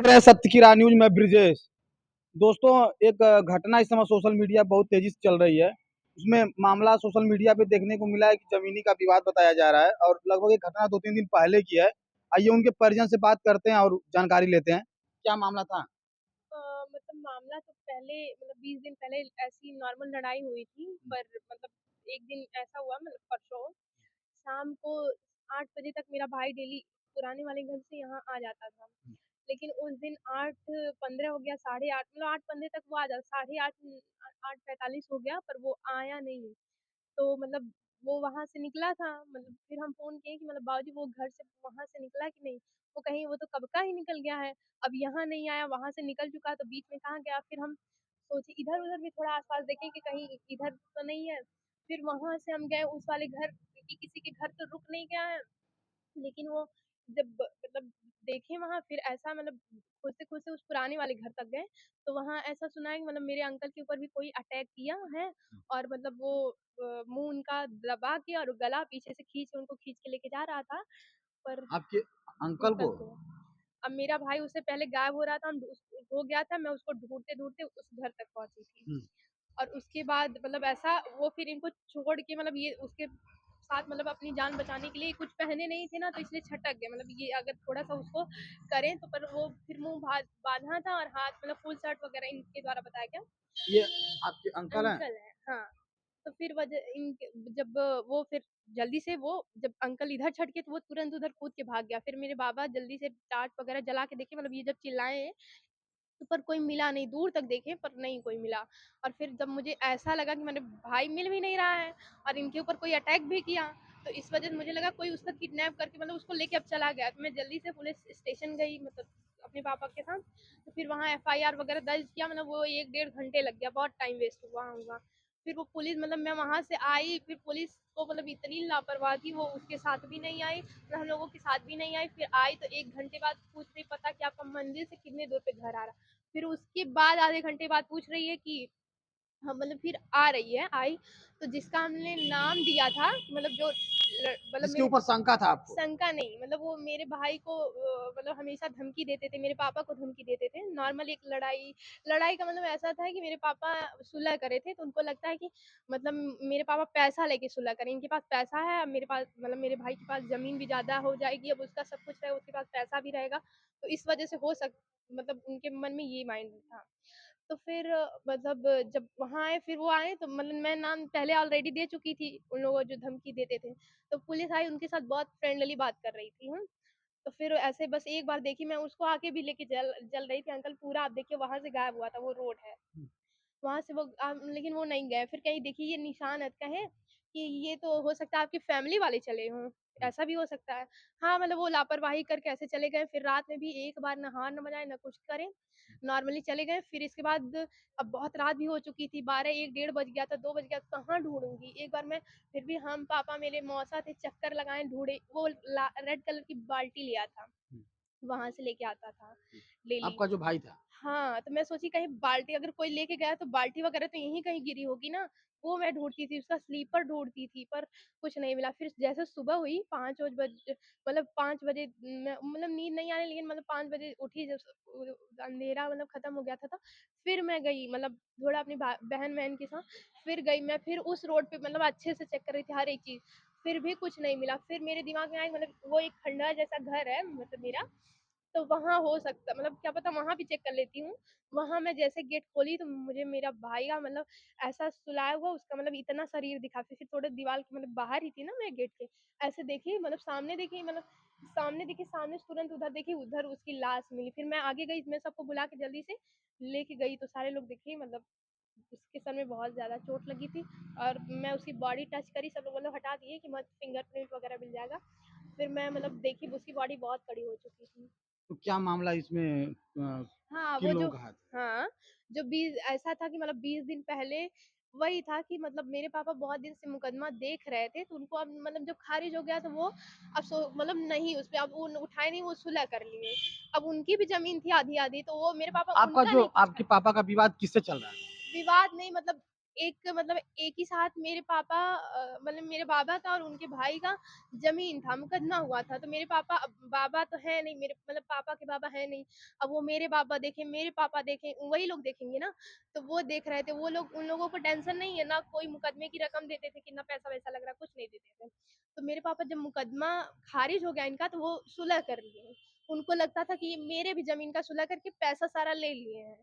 देख रहे हैं सत्य की राह न्यूज में ब्रिजेश। दोस्तों, एक घटना इस समय सोशल मीडिया बहुत तेजी से चल रही है। उसमें मामला सोशल मीडिया पे देखने को मिला है कि जमीनी का विवाद बताया जा रहा है और लगभग ये घटना 2-3 दिन पहले की है। आइए उनके परिजन से बात करते हैं और जानकारी लेते हैं, क्या मामला था। मतलब मामला तो पहले मतलब 20 दिन पहले ऐसी नॉर्मल लड़ाई हुई थी, पर मतलब एक दिन ऐसा हुआ, मतलब परसों शाम को 8 बजे तक मेरा भाई डेली पुराने वाले घर से यहाँ आ जाता था। लेकिन उस दिन 8:15 हो गया, 8:30, मतलब 8:15 तक वो आ जाता, 8:30, 8:45 हो गया, पर वो आया नहीं। तो मतलब वो वहाँ से निकला था, मतलब फिर हम फ़ोन किए कि मतलब बाबूजी वो घर से वहाँ से निकला कि नहीं? वो कहीं वो तो कब का ही निकल गया है, अब यहाँ नहीं आया, वहाँ से निकल चुका है तो बीच में कहाँ गया? फिर हम सोचे इधर-उधर भी थोड़ा आस-पास देखें कि कहीं इधर तो नहीं है। फिर वहाँ से हम गए उस वाले घर, कि किसी के घर तो रुक नहीं गया है। लेकिन वो जब मतलब देखे वहाँ, फिर ऐसा मतलब खोजते-खोजते उस पुराने वाले घर तक गए, तो वहाँ ऐसा सुना है कि मतलब मेरे अंकल के ऊपर भी कोई अटैक किया है, और मतलब वो मुँह उनका दबा के और गला पीछे से उनको खींच के लेके जा रहा था, पर आपके अंकल अंकल को। को। अब मेरा भाई उससे पहले गायब हो रहा था, हो गया था, मैं उसको ढूँढते-ढूँढते उस घर तक पहुँची थी। हम्म, और उसके बाद मतलब ऐसा वो फिर इनको छोड़ के, मतलब ये उसके साथ मतलब अपनी जान बचाने के लिए कुछ पहने नहीं थे ना, तो इसलिए छटक गए, मतलब ये अगर थोड़ा सा उसको करें तो, पर वो फिर मुंह बांधा था और हाथ मतलब फुल शर्ट वगैरह इनके द्वारा बताया गया। ये आपके अंकल हैं। अंकल है, हाँ। तो फिर वजह इनके जब वो फिर जल्दी से वो जब अंकल इधर छटके तो वो तुरंत उधर कूद के भाग गया। फिर मेरे बाबा जल्दी से टार्च वगैरह जला के देखे, मतलब ये जब चिल्लाए तो पर कोई मिला नहीं, दूर तक देखे पर नहीं कोई मिला। और फिर जब मुझे ऐसा लगा कि मेरे भाई मिल भी नहीं रहा है और इनके ऊपर कोई अटैक भी किया, तो इस वजह से मुझे लगा कोई उसका किडनैप करके मतलब उसको लेके अब चला गया। तो मैं जल्दी से पुलिस स्टेशन गई, मतलब अपने पापा के साथ। तो फिर वहाँ एफआईआर वगैरह दर्ज किया, मतलब वो 1 डेढ़ घंटे लग गया, बहुत टाइम वेस्ट हुआ होगा। फिर वो पुलिस, मतलब मैं वहाँ से आई, फिर पुलिस को मतलब इतनी लापरवाही थी, वो उसके साथ भी नहीं आई, मतलब हम लोगों के साथ भी नहीं आई। फिर आई तो 1 घंटे बाद पूछ रही पता कि आपका मंदिर से कितने दूर पे घर आ रहा। फिर उसके बाद आधे घंटे बाद पूछ रही है कि हाँ, मतलब फिर आ रही है, आई, तो जिसका हमने नाम दिया था, मतलब जो मतलब जिसके मेरे ऊपर शंका था आपको। शंका नहीं, मतलब वो मेरे भाई को मतलब हमेशा धमकी देते थे, मेरे पापा को धमकी देते थे। नॉर्मल एक लड़ाई लड़ाई का मतलब ऐसा था कि मेरे पापा सुलह करे थे, तो उनको लगता है कि मतलब मेरे पापा पैसा लेके सुलह करें, इनके पास पैसा है, अब मेरे पास मतलब मेरे भाई के पास ज़मीन भी ज़्यादा हो जाएगी, अब उसका सब कुछ है, उसके पास पैसा भी रहेगा, तो इस वजह से हो सक मतलब उनके मन में ये माइंड था। तो फिर मतलब जब वहाँ आए, फिर वो आए तो मतलब मैं नाम पहले ऑलरेडी दे चुकी थी उन लोगों को जो धमकी देते थे। तो पुलिस आई, उनके साथ बहुत फ्रेंडली बात कर रही थी, तो फिर ऐसे बस एक बार देखी, मैं उसको आके भी लेके चल रही थी, अंकल पूरा आप देखिए वहाँ से गायब हुआ था, वो रोड है। वहाँ से वो लेकिन वो नहीं गए। फिर कहीं देखिए ये निशान है कहें कि ये तो हो सकता है आपकी फैमिली वाले चले हों, ऐसा भी हो सकता है। हाँ, मतलब वो लापरवाही करके ऐसे चले गए, फिर रात में भी एक बार ना हॉर्न बजाए ना कुछ करें, नॉर्मली चले गए। फिर इसके बाद अब बहुत रात भी हो चुकी थी, 12, 1, डेढ़ बज गया था, 2 बज गया, कहाँ ढूँढूँगी? एक बार मैं फिर भी हम, पापा, मेरे मौसा थे, चक्कर लगाए, ढूँढे, वो ला रेड कलर की बाल्टी लिया था, वहाँ से लेके आता था डेली। आपका जो भाई था। हाँ, तो मैं सोची कहीं बाल्टी अगर कोई लेके गया तो बाल्टी वगैरह तो यहीं कहीं गिरी होगी ना, वो मैं ढूँढती थी, उसका स्लीपर ढूँढती थी, पर कुछ नहीं मिला। फिर जैसे सुबह हुई 5 ओज बज मतलब 5 बजे, मैं मतलब नींद नहीं आ रही, लेकिन मतलब 5 बजे उठी, जब अंधेरा मतलब खत्म हो गया था, फिर मैं गई, मतलब थोड़ा अपनी बहन-वहन के साथ, फिर गई मैं, फिर उस रोड पे मतलब अच्छे से चेक कर रही थी हर एक चीज़, फिर भी कुछ नहीं मिला। फिर मेरे दिमाग में आया, मतलब वो एक खंडहर जैसा घर है मतलब मेरा, तो वहाँ हो सकता, मतलब क्या पता वहाँ भी चेक कर लेती हूँ। वहाँ मैं जैसे गेट खोली तो मुझे मेरा भाई का मतलब ऐसा सुलाया हुआ, उसका मतलब इतना शरीर दिखा, फिर थोड़ा दीवार के मतलब बाहर ही थी ना मैं गेट के, ऐसे देखी, मतलब सामने देखी, मतलब सामने देखी, सामने से तुरंत उधर देखी, उधर उसकी लाश मिली। फिर मैं आगे गई, मैं सबको बुला के जल्दी से लेके गई, तो सारे लोग देखे, मतलब उसके सर में बहुत ज़्यादा चोट लगी थी, और मैं उसकी बॉडी टच करी, सब लोग मतलब हटा दिए कि मत, फिंगरप्रिंट वगैरह मिल जाएगा। फिर मैं मतलब देखी, उसकी बॉडी बहुत कड़ी हो चुकी थी। तो क्या मामला इसमें हाँ, किन वो लोगों जो का हाथ है? हाँ, जो 20 ऐसा था कि मतलब 20 दिन पहले वही था कि मतलब मेरे पापा बहुत दिन से मुकदमा देख रहे थे, तो उनको अब मतलब जब खारिज हो गया तो वो अब मतलब नहीं, उस पे अब वो उठाए नहीं, वो सुलह कर लिए। अब उनकी भी ज़मीन थी आधी-आधी, तो वो मेरे पापा आपका उनका जो नहीं कुछ आपके कर, पापा का विवाद किससे चल रहा है? विवाद नहीं, मतलब एक मतलब एक ही साथ मेरे पापा मतलब मेरे बाबा का और उनके भाई का ज़मीन था, मुकदमा हुआ था। तो मेरे पापा अब बाबा तो है नहीं, मेरे मतलब पापा के बाबा हैं नहीं। अब वो मेरे बाबा देखें, मेरे पापा देखें, वही लोग देखेंगे ना। तो वो देख रहे थे, वो लोग उन लोगों को टेंशन नहीं है, ना कोई मुकदमे की रकम देते थे, कितना पैसा-वैसा लग रहा है, कुछ नहीं देते थे। तो मेरे पापा जब मुकदमा खारिज हो गया इनका, तो वो सुलह कर लिए। उनको लगता था कि ये मेरे भी ज़मीन का सुलह करके पैसा सारा ले लिए हैं।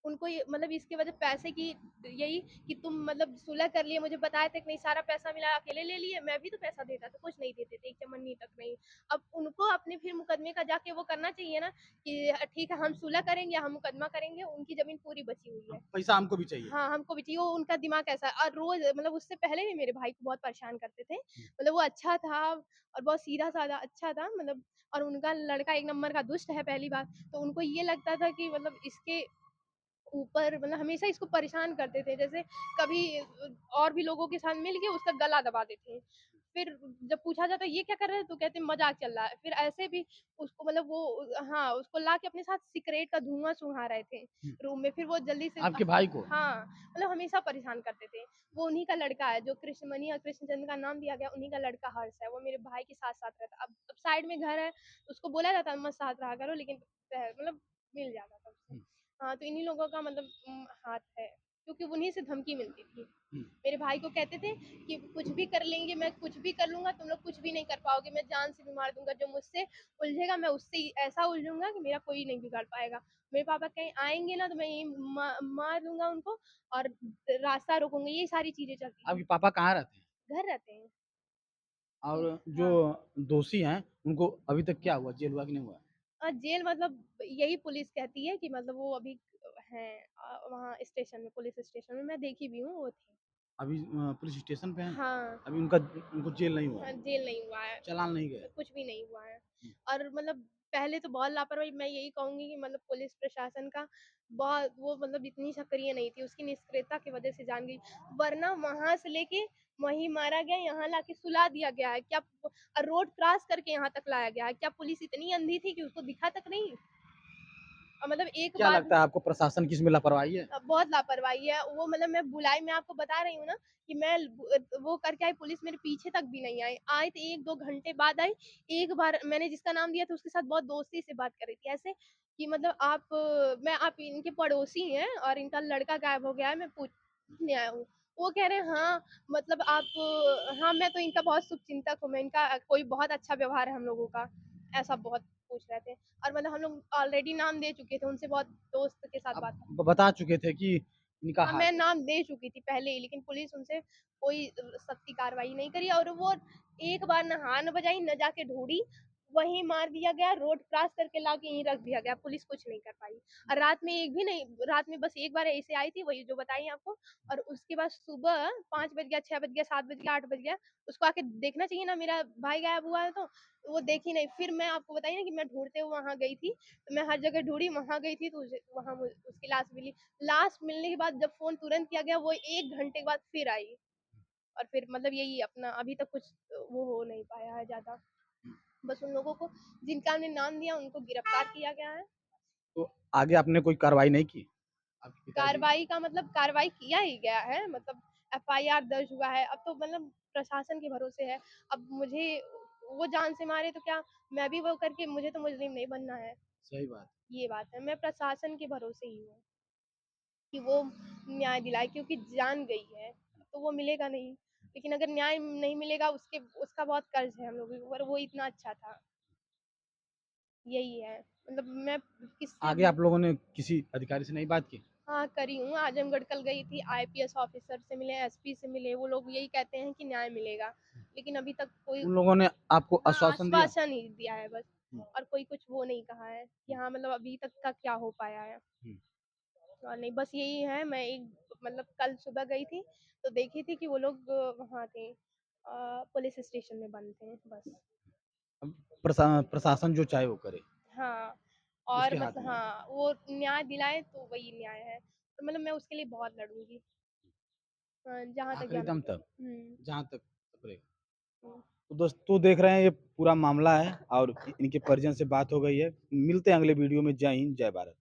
उनको ये मतलब इसकी वजह पैसे की यही कि तुम मतलब सुलह कर लिए, मुझे बताए थे कि नहीं सारा पैसा मिला अकेले ले लिए, मैं भी तो पैसा देता था, कुछ नहीं देते थे, एक चमन्नी तक नहीं। अब उनको अपने फिर मुकदमे का जाके वो करना चाहिए ना कि ठीक है हम सुलह करेंगे, हम मुकदमा करेंगे, उनकी ज़मीन पूरी बची हुई है। पैसा हमको भी चाहिए। हाँ, हमको भी चाहिए, वो उनका दिमाग ऐसा है और रोज़ मतलब उससे पहले भी मेरे भाई को बहुत परेशान करते थे। मतलब वो अच्छा था और बहुत सीधा-साधा अच्छा था मतलब और उनका लड़का एक नंबर का दुष्ट है पहली बात। तो उनको ये लगता था कि मतलब इसके ऊपर मतलब हमेशा इसको परेशान करते थे। जैसे कभी और भी लोगों के साथ मिल के उसका गला दबा देते हैं। फिर जब पूछा जाता है ये क्या कर रहे हैं? तो कहते हैं मज़ाक चल रहा है। फिर ऐसे भी उसको मतलब वो हाँ, उसको लाके अपने साथ सिगरेट का धुआँ सूँघा रहे थे हुँ। रूम में। फिर वो जल्दी से आपके भाई को? हाँ, मतलब हमेशा परेशान करते थे। वो उन्हीं का लड़का है जो कृष्णमणि और कृष्णचंद्र का नाम दिया गया, उन्हीं का लड़का हर्ष है। वो मेरे भाई के साथ-साथ रहता है। अब साइड में घर है, उसको बोला जाता है मत साथ रहा करो लेकिन मतलब मिल जाता था उससे। हुँ, हाँ, तो इन्हीं लोगों का मतलब हाथ है, क्योंकि उन्हीं से धमकी मिलती थी। हुँ। मेरे भाई को कहते थे कि कुछ भी कर लेंगे, मैं कुछ भी कर लूँगा, तुम लोग कुछ भी नहीं कर पाओगे, मैं जान से भी मार दूँगा, जो मुझसे उलझेगा मैं उससे ही ऐसा उलझूँगा कि मेरा कोई नहीं बिगाड़ पाएगा। मेरे पापा कहीं आएँगे ना तो मैं यहीं मार दूँगा उनको और रास्ता रोकूँगी, ये सारी चीज़ें चलती आपके थी। पापा कहाँ रहते हैं? घर रहते हैं। और जो हाँ। दोषी हैं, उनको अभी तक क्या हुआ? जेल हुआ कि नहीं हुआ? जेल मतलब यही पुलिस कहती है कि मतलब वो अभी हैं वहाँ स्टेशन में, पुलिस स्टेशन में, मैं देखी भी हूँ, वो थे। अभी पुलिस स्टेशन पे हैं? हाँ। अभी उनको जेल नहीं हुआ? हाँ, जेल नहीं हुआ है, चालान नहीं गए? कुछ भी नहीं हुआ है। हुँ। और मतलब पहले तो बहुत लापरवाही मैं यही कहूँगी कि मतलब पुलिस प्रशासन का बहुत वो मतलब इतनी सक्रिय नहीं थी, उसकी निष्क्रियता की वजह से जान गई। वरना वहाँ से लेके वहीं मारा गया, यहाँ लाके सुला दिया गया है। क्या रोड क्रॉस करके यहाँ तक लाया गया है। क्या पुलिस इतनी अंधी थी कि उसको दिखा तक नहीं? मतलब एक क्या बार लगता है आपको प्रशासन की इसमें लापरवाही है? बहुत लापरवाही है। वो मतलब मैं आपको बता रही हूँ ना कि मैं वो करके आई पुलिस मेरे पीछे तक भी नहीं आई। आई तो 1-2 घंटे बाद आई। एक बार मैंने जिसका नाम दिया था उसके साथ बहुत दोस्ती से बात कर रही थी। ऐसे कि मतलब आप इनके पड़ोसी हैं और इनका लड़का गायब हो गया है, मैं पूछने आया हूँ। वो कह रहे हैं हाँ, मतलब हाँ, मैं तो इनका बहुत शुभचिंतक हूँ, मैं इनका कोई बहुत अच्छा व्यवहार है हम लोगों का। ऐसा बहुत पूछ रहे थे और मतलब हम लोग ऑलरेडी नाम दे चुके थे, उनसे बहुत दोस्त के साथ आप बात बता चुके थे कि इनका हाँ, हाथ मैं है। नाम दे चुकी थी पहले ही, लेकिन पुलिस उनसे कोई सख्ती कार्रवाई नहीं करी और वो एक बार ना हॉर्न बजाई, ना जाके ढूँढी, वहीं मार दिया गया, रोड क्रॉस करके लाके यहीं रख दिया गया, पुलिस कुछ नहीं कर पाई। और रात में एक भी नहीं, रात में बस एक बार ऐसे आई थी, वही जो बताई आपको और उसके बाद सुबह 5 बज गया, 6 बज गया, 7 बज गया, 8 बज गया, उसको आके देखना चाहिए ना मेरा भाई गायब हुआ है तो, वो देखी नहीं। फिर मैं आपको बताई ना कि मैं ढूँढते हुए वहाँ गई थी, तो मैं हर जगह ढूँढी, वहाँ गई थी तो वहाँ उसकी लाश मिली। लाश मिलने के बाद जब फ़ोन तुरंत किया गया, वो 1 घंटे के बाद फिर आई और फिर मतलब यही अपना अभी तक कुछ वो हो नहीं पाया है ज़्यादा। बस उन लोगों को जिनका हमने नाम दिया उनको गिरफ्तार किया गया है। तो आगे आपने कोई कार्रवाई नहीं की? आपके पिताजी कार्रवाई का मतलब कार्रवाई किया ही गया है, मतलब एफआईआर दर्ज हुआ है। अब तो मतलब प्रशासन के भरोसे है। अब मुझे वो जान से मारे तो क्या मैं भी वो करके मुझे तो मुजरिम नहीं बनना है, सही बात। ये बात है। मैं प्रशासन के भरोसे ही हूँ कि वो न्याय दिलाए क्योंकि जान गई है, तो वो मिलेगा नहीं। लेकिन अगर न्याय नहीं मिलेगा उसका बहुत कर्ज़ है हम लोगों के ऊपर, वो इतना अच्छा था। यही है, मतलब मैं किससे आगे आप लोगों ने किसी अधिकारी से नहीं बात की? हाँ, करी हूँ। आजमगढ़ कल गई थी, आईपीएस ऑफ़िसर से मिले, एसपी से मिले, वो लोग यही कहते हैं कि न्याय मिलेगा। लेकिन अभी तक कोई उन लोगों ने आपको हाँ, आश्वासन दिया? आश्वासन ही दिया है बस हुँ, और कोई कुछ वो नहीं कहा है कि हुँ, हाँ, मतलब अभी तक का क्या हो पाया है। हुँ। और नहीं बस यही है, मैं एक मतलब कल सुबह गई थी, तो देखी थी कि वो लोग वहाँ थे पुलिस स्टेशन में बंद थे, बस। अब प्रशासन जो चाहे वो करे, हाँ, और उसके हाथ मतलब में है। हाँ, वो न्याय दिलाए तो वही न्याय है। तो मतलब मैं उसके लिए बहुत लड़ूँगी जहाँ तक आखिरी जान दम लगे। तक, हुँ, जहाँ तक रहेगा। हुँ। तो दोस्तों देख रहे हैं ये पूरा मामला है और इनके परिजन से बात हो गई है। मिलते हैं अगले वीडियो में। जय हिंद, जय भारत।